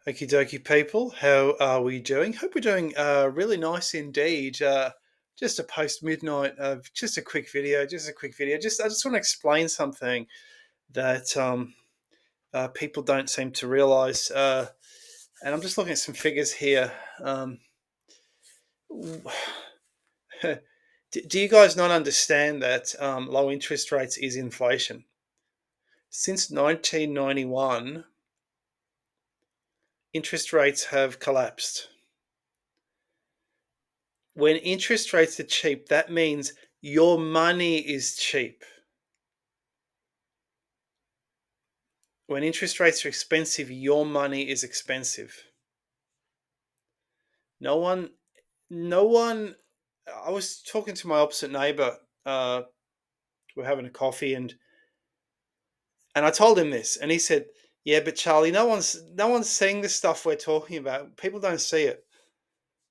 Okie dokie, people. How are we doing? Hope we're doing really nice indeed. Just a post midnight of just a quick video. Just a quick video. I just want to explain something that people don't seem to realize. And I'm just looking at some figures here. Do you guys not understand that low interest rates is inflation? Since 1991, interest rates have collapsed. When interest rates are cheap, that means your money is cheap. When interest rates are expensive, your money is expensive. No one, no one. I was talking to my opposite neighbor. We're having a coffee, and I told him this, and he said, "Yeah, but Charlie, no one's seeing the stuff we're talking about. People don't see it.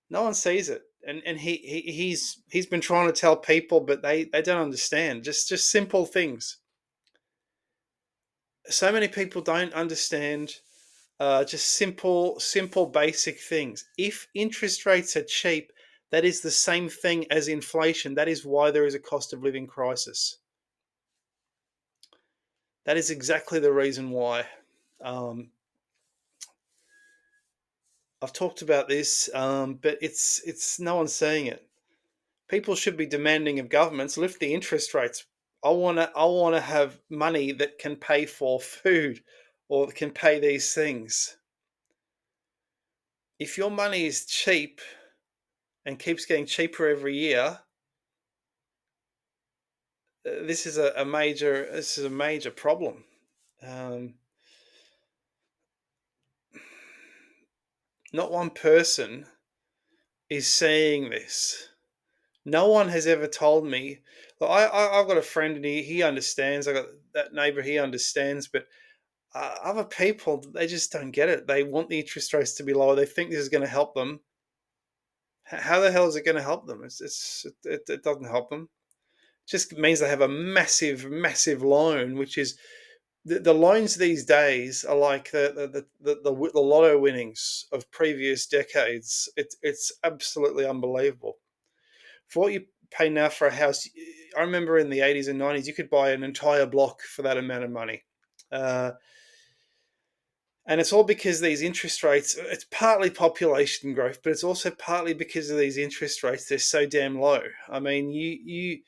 No one sees it." And he's been trying to tell people, but they don't understand. Just simple things. So many people don't understand just simple, basic things. If interest rates are cheap, that is the same thing as inflation. That is why there is a cost of living crisis. That is exactly the reason why. Um, I've talked about this, but it's no one's saying it. People should be demanding of governments lift the interest rates. I wanna have money that can pay for food, or that can pay these things. If your money is cheap and keeps getting cheaper every year, this is a major problem. Um, Not one person is saying this. No one has ever told me. Well, I've got a friend, and he understands. I got that neighbor, he understands, but other people, they just don't get it. They want the interest rates to be lower. They think this is going to help them. How the hell is it going to help them? It doesn't help them. It just means they have a massive loan, which is the loans these days are like the lotto winnings of previous decades. It's absolutely unbelievable. For what you pay now for a house, I remember in the 80s and 90s, you could buy an entire block for that amount of money. Uh, and it's all because these interest rates, it's partly population growth, but it's also partly because of these interest rates. They're so damn low. I mean,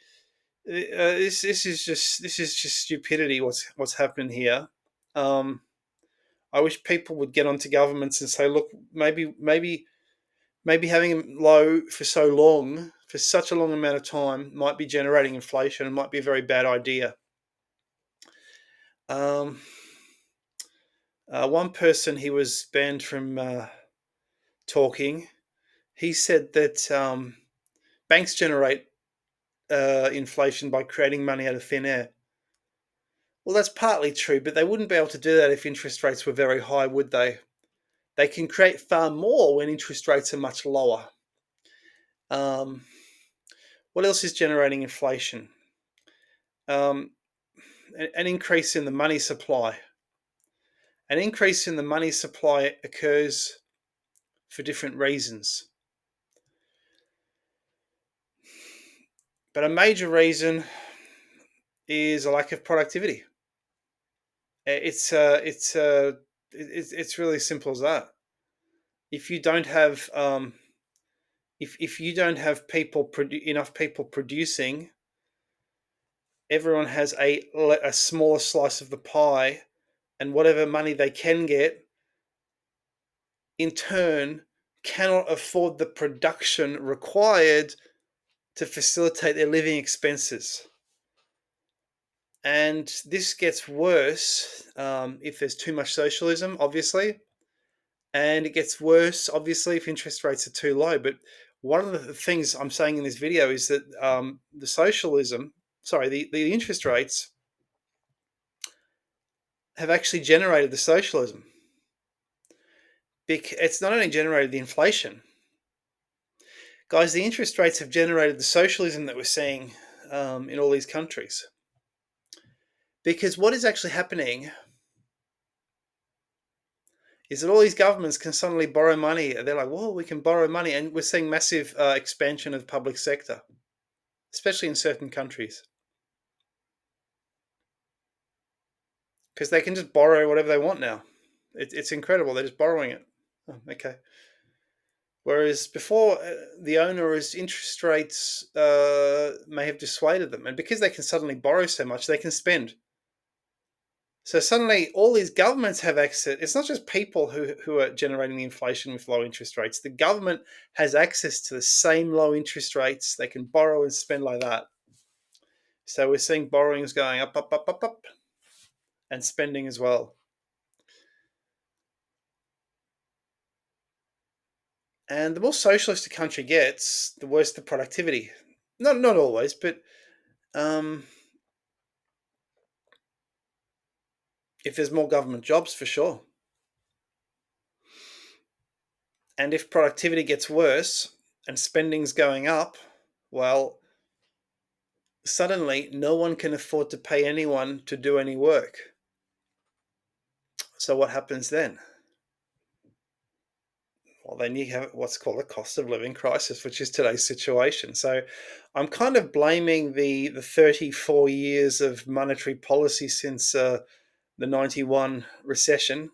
this is just stupidity. What's happening here? Um, I wish people would get onto governments and say, look, maybe having them low for so long, for such a long amount of time, might be generating inflation and might be a very bad idea. Um, One person, he was banned from talking. He said that banks generate inflation by creating money out of thin air. Well, that's partly true, but they wouldn't be able to do that if interest rates were very high, would they? They can create far more when interest rates are much lower. Um, what else is generating inflation? Um, an increase in the money supply. An increase in the money supply occurs for different reasons. But a major reason is a lack of productivity. It's really simple as that. If you don't have if you don't have enough people producing, everyone has a smaller slice of the pie, and whatever money they can get, in turn, cannot afford the production required to facilitate their living expenses. And this gets worse if there's too much socialism, obviously, and it gets worse, obviously, if interest rates are too low. But one of the things I'm saying in this video is that the interest rates have actually generated the socialism. It's not only generated the inflation, guys. The interest rates have generated the socialism that we're seeing in all these countries. Because what is actually happening is that all these governments can suddenly borrow money. They're like, "Whoa, we can borrow money," and we're seeing massive expansion of public sector, especially in certain countries, because they can just borrow whatever they want now. It's incredible. They're just borrowing it. Oh, okay. Whereas before, the onerous interest rates may have dissuaded them, and because they can suddenly borrow so much, they can spend. So suddenly, all these governments have access. It's not just people who are generating the inflation with low interest rates. The government has access to the same low interest rates. They can borrow and spend like that. So we're seeing borrowings going up, up, up, up, up, and spending as well. And the more socialist a country gets, the worse the productivity. Not always, but um, if there's more government jobs, for sure. And if productivity gets worse and spending's going up, well, suddenly no one can afford to pay anyone to do any work. So what happens then? Well, then you have what's called a cost of living crisis, which is today's situation. So I'm kind of blaming the 34 years of monetary policy since the 91 recession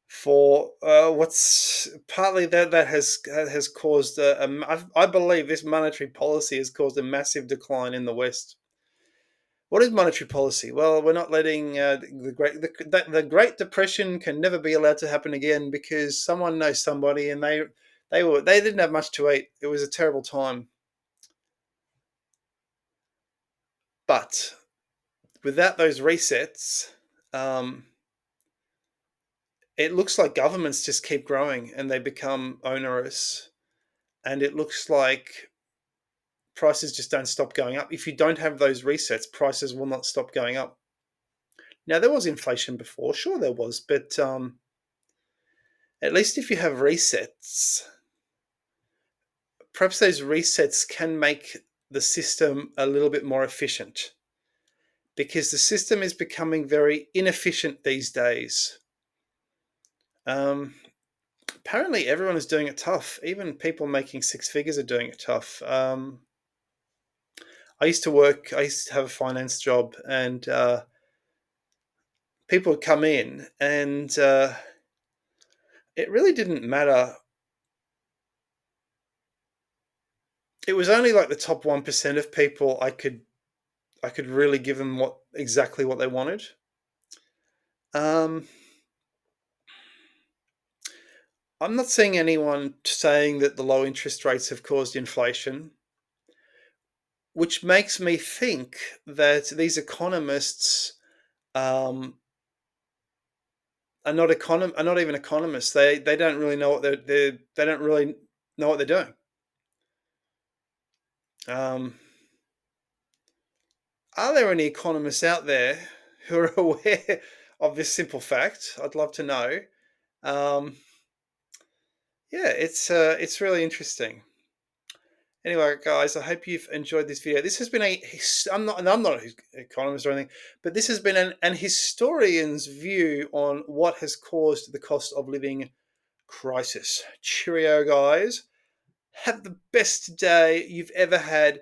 for what's partly that has caused I believe this monetary policy has caused a massive decline in the West. What is monetary policy? Well, we're not letting the Great Depression can never be allowed to happen again because someone knows somebody, and they didn't have much to eat. It was a terrible time. But without those resets, um, it looks like governments just keep growing and they become onerous, and it looks like prices just don't stop going up. If you don't have those resets, prices will not stop going up. Now there was inflation before, sure there was, but at least if you have resets, perhaps those resets can make the system a little bit more efficient because the system is becoming very inefficient these days. Um, Apparently, everyone is doing it tough. Even people making six figures are doing it tough. I used to have a finance job, and people would come in, and it really didn't matter. It was only like the top 1% of people I could really give them exactly what they wanted. Um, I'm not seeing anyone saying that the low interest rates have caused inflation, which makes me think that these economists um, are not even economists. They don't really know what they don't really know what they're doing. Um, are there any economists out there who are aware of this simple fact? I'd love to know. Um, yeah, it's really interesting. Anyway, guys, I hope you've enjoyed this video. This has been I'm not an economist or anything, but this has been an historian's view on what has caused the cost of living crisis. Cheerio, guys. Have the best day you've ever had.